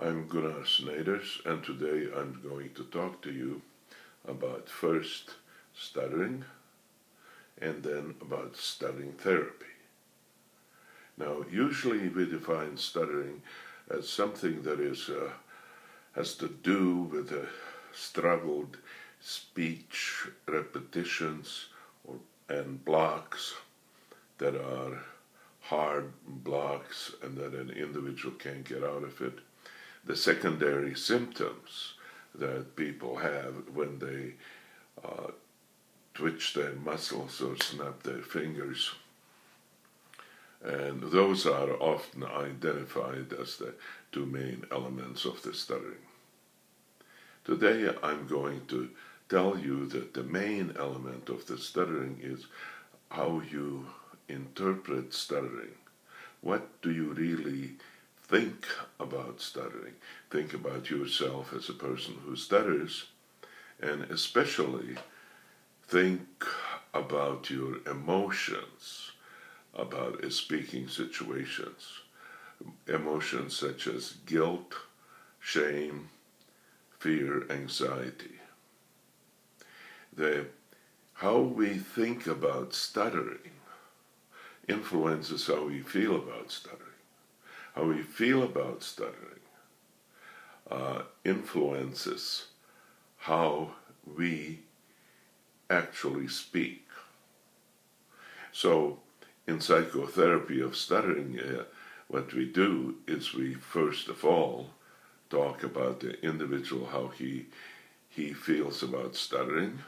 I'm Dr.Neiders, and today I'm going to talk to you about first stuttering and then about stuttering therapy. Now, usually we define stuttering as something that has to do with struggled speech repetitions and blocks that are hard blocks and that an individual can't get out of it. The secondary symptoms that people have when they twitch their muscles or snap their fingers, and those are often identified as the two main elements of the stuttering. Today I'm going to tell you that the main element of the stuttering is how you interpret stuttering. What do you really think about stuttering? Think about yourself as a person who stutters, and especially think about your emotions about speaking situations. Emotions such as guilt, shame, fear, anxiety. How we think about stuttering influences how we feel about stuttering. How we feel about stuttering influences how we actually speak. So, in psychotherapy of stuttering, what we do is we first of all talk about the individual, how he feels about stuttering,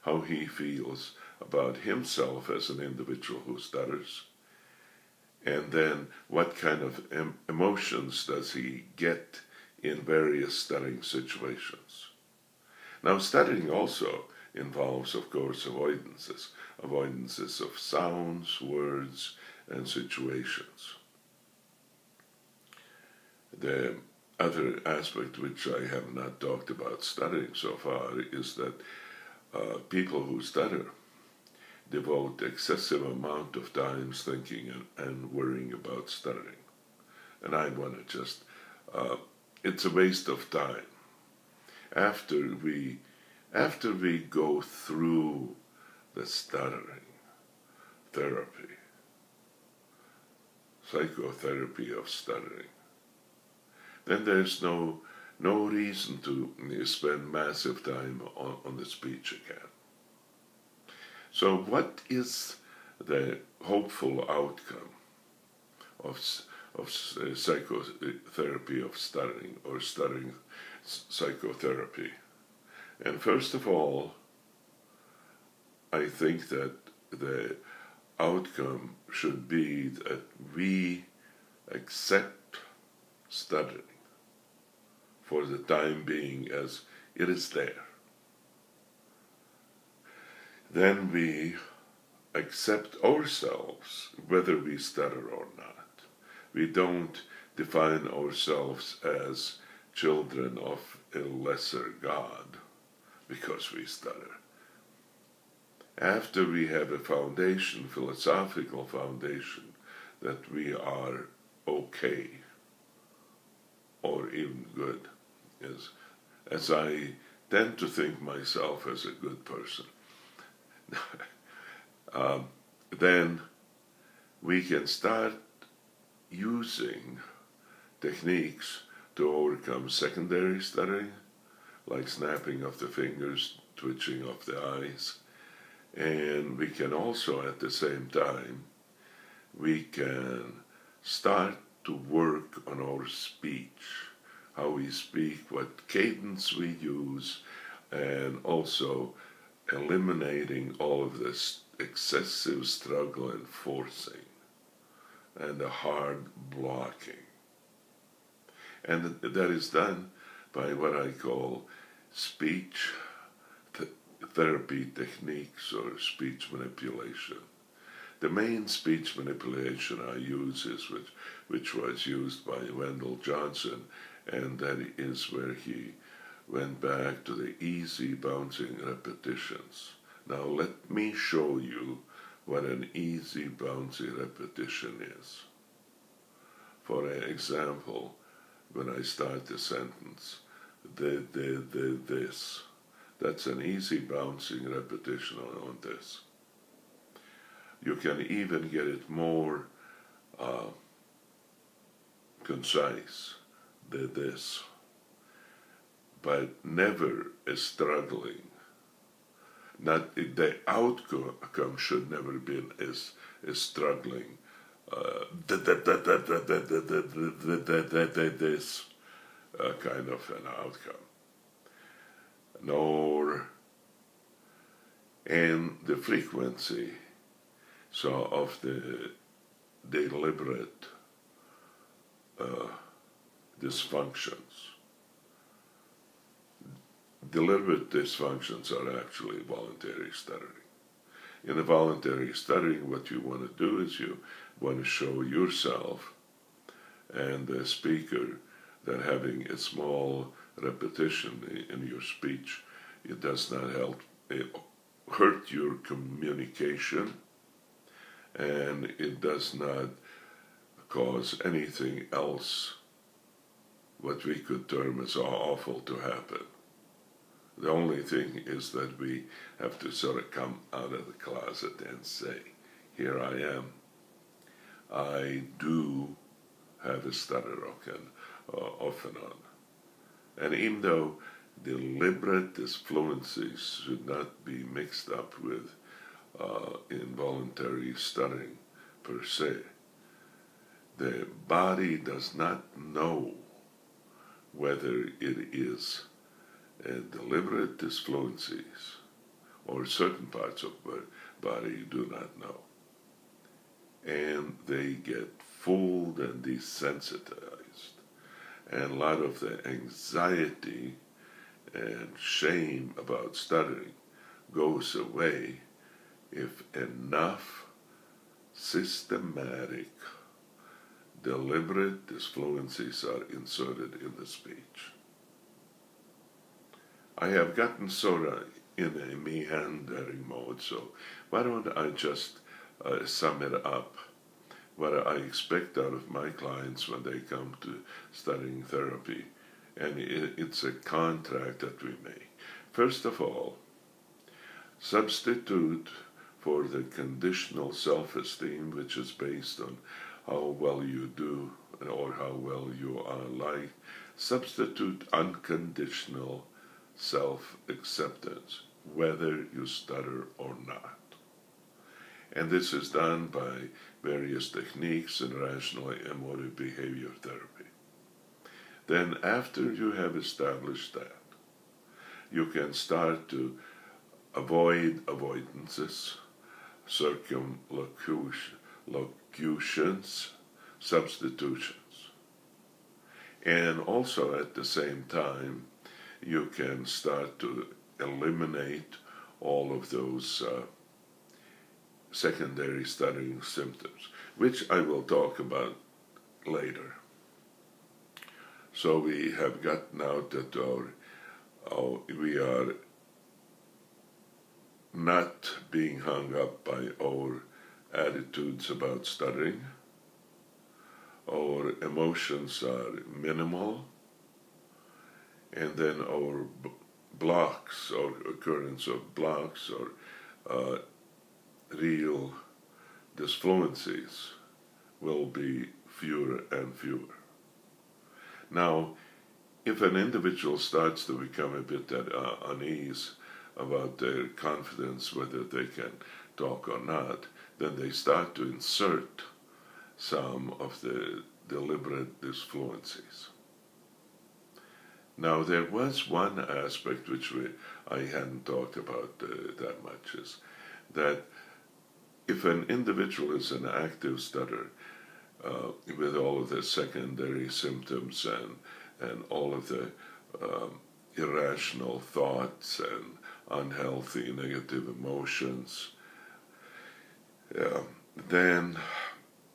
how he feels about himself as an individual who stutters, and then what kind of emotions does he get in various stuttering situations. Now, stuttering also involves, of course, avoidances of sounds, words, and situations. The other aspect which I have not talked about stuttering so far is that people who stutter devote excessive amount of time thinking and worrying about stuttering. And I want to just, it's a waste of time. After we go through the stuttering therapy, psychotherapy of stuttering, then there's no reason to spend massive time on the speech again. So what is the hopeful outcome of psychotherapy of stuttering, or stuttering psychotherapy? And first of all, I think that the outcome should be that we accept stuttering for the time being as it is there. Then we accept ourselves whether we stutter or not. We don't define ourselves as children of a lesser God because we stutter. After we have a foundation, philosophical foundation, that we are okay or even good, as I tend to think myself as a good person, then we can start using techniques to overcome secondary stuttering, like snapping of the fingers, twitching of the eyes, and we can also at the same time, we can start to work on our speech, how we speak, what cadence we use, and also eliminating all of this excessive struggle and forcing and the hard blocking. And that is done by what I call speech therapy techniques or speech manipulation. The main speech manipulation I use is which was used by Wendell Johnson, and that is where he went back to the easy bouncing repetitions. Now let me show you what an easy bouncy repetition is. For example, when I start a sentence. This. That's an easy bouncing repetition on this. You can even get it more concise, this, but never a struggling. Not the outcome should never be as struggling. This kind of an outcome, nor and the frequency of the deliberate dysfunctions. Deliberate dysfunctions are actually voluntary stuttering. In the voluntary stuttering, what you want to do is you want to show yourself and the speaker that having a small repetition in your speech, it does not hurt your communication, and it does not cause anything else what we could term as awful to happen. The only thing is that we have to sort of come out of the closet and say, here I am. I do have a stutter off and on. And even though deliberate disfluencies should not be mixed up with involuntary stuttering per se, the body does not know whether it is deliberate disfluencies or certain parts of the body do not know. And they get fooled and desensitized. And a lot of the anxiety and shame about stuttering goes away if enough systematic, deliberate disfluencies are inserted in the speech. I have gotten sort of in a meandering mode, so why don't I just sum it up, what I expect out of my clients when they come to stuttering therapy, and it's a contract that we make. First of all, substitute for the conditional self-esteem, which is based on how well you do or how well you are liked, substitute unconditional self-acceptance, whether you stutter or not. And this is done by various techniques in rational emotive behavior therapy. Then after you have established that, you can start to avoid avoidances, circumlocutions, substitutions. And also at the same time, you can start to eliminate all of those secondary stuttering symptoms, which I will talk about later. So we have gotten out that we are not being hung up by our attitudes about stuttering. Our emotions are minimal, and then our blocks, or occurrence of blocks, or real disfluencies will be fewer and fewer. Now, if an individual starts to become a bit at unease about their confidence, whether they can talk or not, then they start to insert some of the deliberate disfluencies. Now, there was one aspect which I hadn't talked about that much, is that if an individual is an active stutterer, with all of the secondary symptoms and all of the irrational thoughts and unhealthy negative emotions, then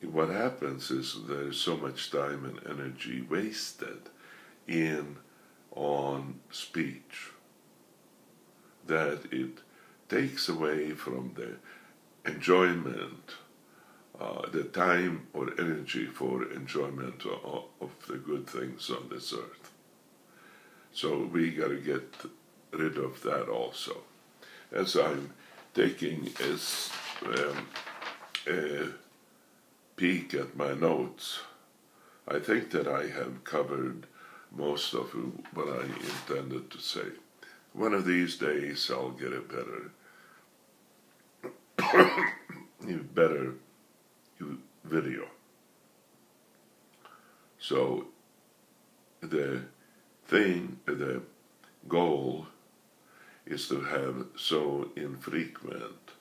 what happens is there's so much time and energy wasted on speech that it takes away from the enjoyment the time or energy for enjoyment of the good things on this earth. So we got to get rid of that also. As I'm taking a peek at my notes, I think that I have covered most of what I intended to say. One of these days I'll get a better video. So the goal is to have so infrequent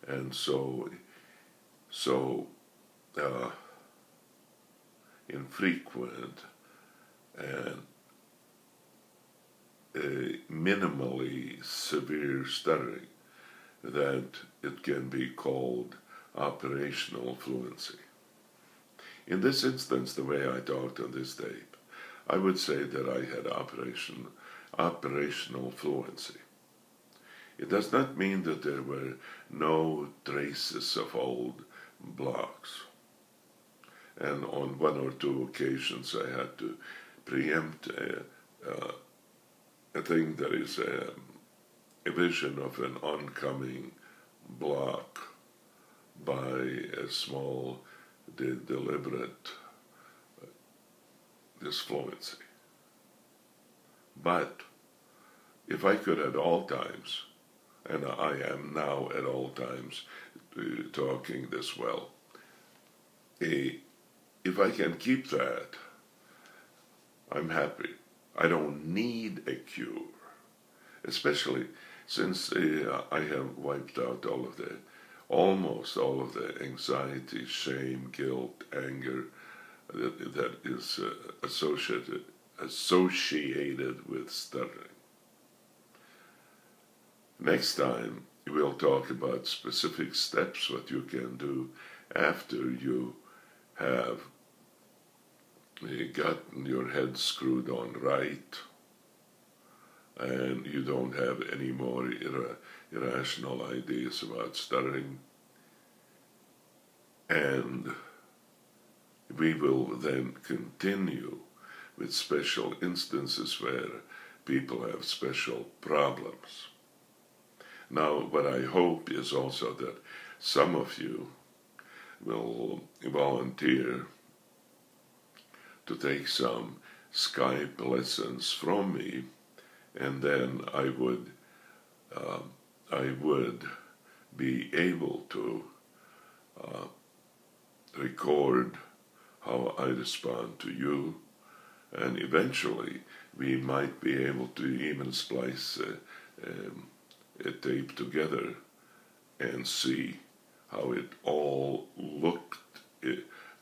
and so infrequent and minimally severe stuttering that it can be called operational fluency. In this instance, the way I talked on this tape, I would say that I had operational fluency. It does not mean that there were no traces of old blocks. And on one or two occasions I had to preempt a thing that is a vision of an oncoming block by a small, deliberate disfluency. But if I could at all times, and I am now at all times talking this well, if I can keep that, I'm happy. I don't need a cure, especially since I have wiped out almost all of the anxiety, shame, guilt, anger that is associated with stuttering. Next time, we'll talk about specific steps, what you can do after you have gotten your head screwed on right and you don't have any more irrational ideas about stuttering. And we will then continue with special instances where people have special problems. Now, what I hope is also that some of you will volunteer to take some Skype lessons from me, and then I would be able to record how I respond to you, and eventually we might be able to even splice a tape together and see how it all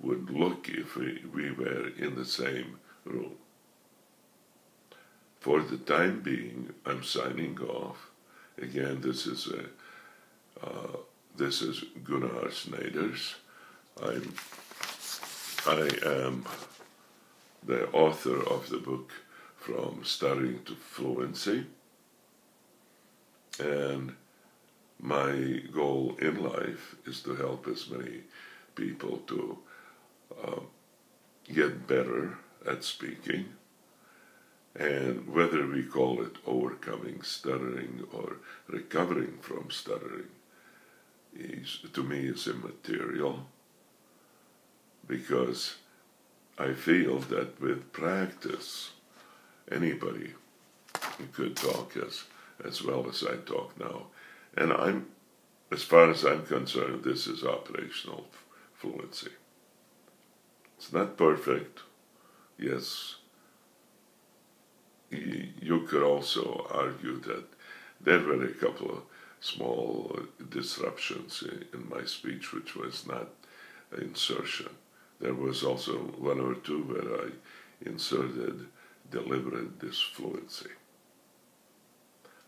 would look if we were in the same room. For the time being, I'm signing off. Again, this is Dr.Neiders. I am the author of the book From Stuttering to Fluency, and my goal in life is to help as many people to get better at speaking, and whether we call it overcoming stuttering or recovering from stuttering to me is immaterial, because I feel that with practice anybody could talk as well as I talk now. And as far as I'm concerned, this is operational fluency. It's not perfect. Yes, you could also argue that there were a couple of small disruptions in my speech, which was not insertion. There was also one or two where I inserted deliberate disfluency.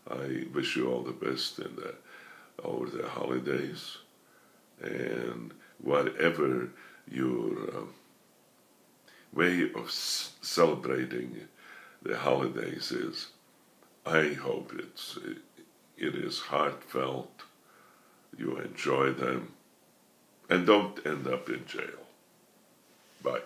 I wish you all the best over the holidays, and whatever your way of celebrating the holidays is, I hope it is heartfelt, you enjoy them, and don't end up in jail. Bye.